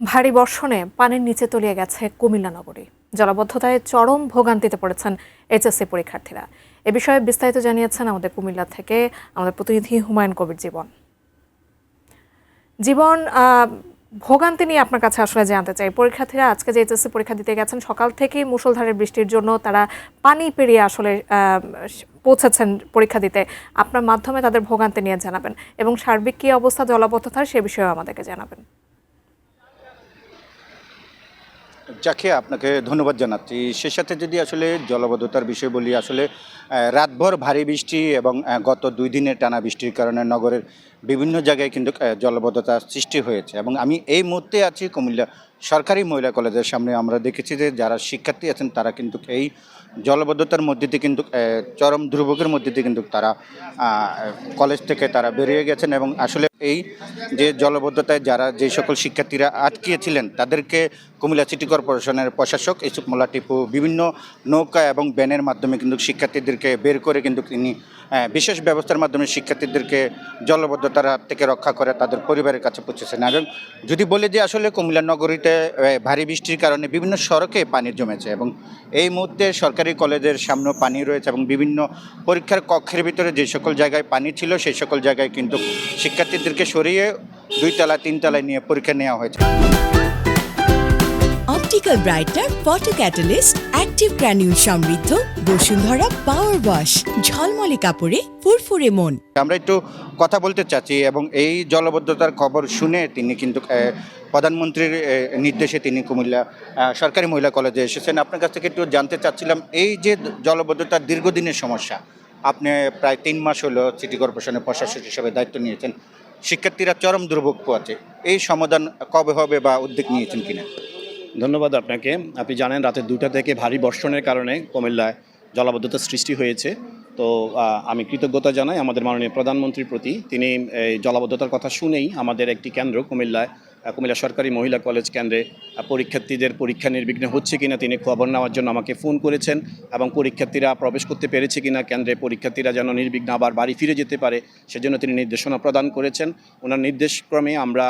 ভারী বর্ষণে পানির নিচে তলিয়ে গেছে কুমিল্লা নগরী। জলাবদ্ধতায় চরম ভোগান্তিতে পড়েছেন এইচএসসি পরীক্ষার্থীরা। এ বিষয়ে বিস্তারিত জানিয়েছেন আমাদের কুমিল্লা থেকে আমাদের প্রতিনিধি হুমায়ুন কবির জীবন। ভোগান্তি নিয়ে আপনার কাছে আসলে জানতে চাই, পরীক্ষার্থীরা আজকে যে এইচএসসি পরীক্ষা দিতে গেছেন সকাল থেকেই মুষলধারে বৃষ্টির জন্য তারা পানি পেরিয়ে আসলে পৌঁছেছেন পরীক্ষা দিতে। আপনার মাধ্যমে তাদের ভোগান্তি নিয়ে জানাবেন এবং সার্বিক কী অবস্থা জলাবদ্ধতার সে বিষয়েও আমাদেরকে জানাবেন। যাকে আপনাকে ধন্যবাদ জানাচ্ছি। সে সাথে যদি আসলে জলাবদ্ধতার বিষয় বলি, আসলে রাতভর ভারী বৃষ্টি এবং গত 2 দিনের টানা বৃষ্টির কারণে নগরের বিভিন্ন জায়গায় কিন্তু জলাবদ্ধতার সৃষ্টি হয়েছে। এবং আমি এই মুহূর্তে আছি কুমিল্লা সরকারি মহিলা কলেজের সামনে। আমরা দেখেছি যে যারা শিক্ষার্থী আছেন তারা কিন্তু এই জলাবদ্ধতার মধ্যে দিয়ে কিন্তু চরম দুর্ভোগের মধ্যে দিয়ে কিন্তু তারা কলেজ থেকে তারা বেরিয়ে গেছেন। এবং আসলে এই যে জলাবদ্ধতায় যারা যে সকল শিক্ষার্থীরা আটকিয়েছিলেন তাদেরকে কুমিল্লা সিটি কর্পোরেশনের প্রশাসক ইউসুফ মোল্লা টিপু বিভিন্ন নৌকা এবং ব্যানের মাধ্যমে কিন্তু শিক্ষার্থীদেরকে বের করে কিন্তু তিনি বিশেষ ব্যবস্থার মাধ্যমে শিক্ষার্থীদেরকে জলাবদ্ধতার হাত থেকে রক্ষা করে তাদের পরিবারের কাছে পৌঁছেছেন। এবং যদি বলি যে আসলে কুমিল্লা নগরীতে ভারী বৃষ্টির কারণে বিভিন্ন সড়কে পানি জমেছে এবং এই মুহূর্তে সরকারি কলেজের সামনেও পানি রয়েছে এবং বিভিন্ন পরীক্ষার কক্ষের ভিতরে যে সকল জায়গায় পানি ছিল সেই সকল জায়গায় কিন্তু শিক্ষার্থীদেরকে সরিয়ে 2 তলা 3 তলায় নিয়ে পরীক্ষা নেওয়া হয়েছে। Optical brightener photo catalyst active granule সমৃদ্ধ বসুন্ধরা পাওয়ার ওয়াশ, ঝলমলে কাপড়ে ফুরফুরে মন। আমরা একটু কথা বলতে চাচ্ছি এবং এই জলাবদ্ধতার খবর শুনে তিনি কিন্তু প্রধানমন্ত্রীর নির্দেশে তিনি কুমিল্লা সরকারি মহিলা কলেজে এসেছেন। আপনার কাছ থেকে একটু জানতে চাচ্ছিলাম, এই যে জলাবদ্ধতার দীর্ঘদিনের সমস্যা, আপনি প্রায় 3 মাস হলো সিটি কর্পোরেশনের প্রশাসক হিসেবে দায়িত্ব নিয়েছেন, শিক্ষার্থীরা চরম দুর্ভোগ পোয়াচ্ছে, এই সমাধান কবে হবে বা উদ্যোগ নিয়েছেন কিনা? ধন্যবাদ আপনাকে। আপনি জানেন রাতে 2টা থেকে ভারী বর্ষণের কারণে কুমিল্লায় জলাবদ্ধতার সৃষ্টি হয়েছে। তো আমি কৃতজ্ঞতা জানাই আমাদের মাননীয় প্রধানমন্ত্রীর প্রতি। তিনি এই জলাবদ্ধতার কথা শুনেই আমাদের একটি কেন্দ্র কুমিল্লা সরকারি মহিলা কলেজ কেন্দ্রে পরীক্ষার্থীদের পরীক্ষা নির্বিঘ্ন হচ্ছে কিনা তিনি খবর নেওয়ার জন্য আমাকে ফোন করেছেন এবং পরীক্ষার্থীরা প্রবেশ করতে পেরেছে কিনা কেন্দ্রে, পরীক্ষার্থীরা যেন নির্বিঘ্ন আবার বাড়ি ফিরে যেতে পারে সেজন্য তিনি নির্দেশনা প্রদান করেছেন। ওনার নির্দেশক্রমে আমরা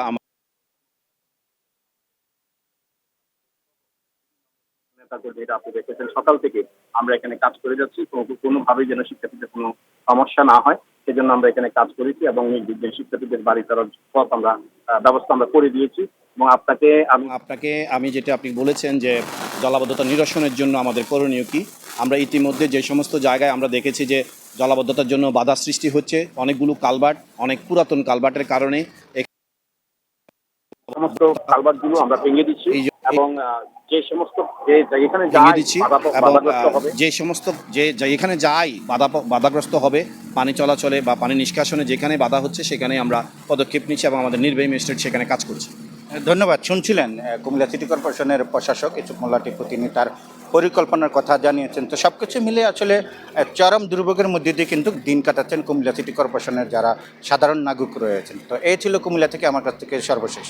যেটা আপনি দেখেছেন সকাল থেকে আমরা এখানে কাজ করে যাচ্ছি, কোনোভাবেই যেন শিক্ষার্থীদের কোনো সমস্যা না হয় সেজন্য আমরা এখানে কাজ করেছি এবং নির্বিঘ্নে শিক্ষার্থীদের বাড়ি ফেরার পথ আমরা ব্যবস্থা আমরা করে দিয়েছি। এবং আপনাকে আমি যেটা আপনি বলেছেন যে জলাবদ্ধতা নিরসনের জন্য আমাদের করণীয় কি, আমরা ইতিমধ্যে যে সমস্ত জায়গায় আমরা দেখেছি যে জলাবদ্ধতার জন্য বাধা সৃষ্টি হচ্ছে, অনেকগুলো কালভার্ট, অনেক পুরাতন কালভার্টের কারণে সমস্ত কালভার্টগুলো আমরা ভেঙে দিচ্ছি এবং যে সমস্ত যেখানে যাই বাধাগ্রস্ত হবে পানি চলাচলে বা পানি নিষ্কাশনে যেখানে বাধা হচ্ছে সেখানে আমরা পদক্ষেপ নিচ্ছি এবং আমাদের নির্বাহী ম্যাজিস্ট্রেট সেখানে কাজ করছে। ধন্যবাদ। শুনছিলেন কুমিল্লা সিটি কর্পোরেশনের প্রশাসক ইউসুফ মোল্লা টিপু, তিনি তার পরিকল্পনার কথা জানিয়েছেন। তো সব কিছু মিলে আসলে চরম দুর্ভোগের মধ্যে দিয়ে কিন্তু দিন কাটাচ্ছেন কুমিল্লা সিটি কর্পোরেশনের যারা সাধারণ নাগরিক রয়েছেন। তো এই ছিল কুমিল্লা থেকে আমার কাছ থেকে সর্বশেষ।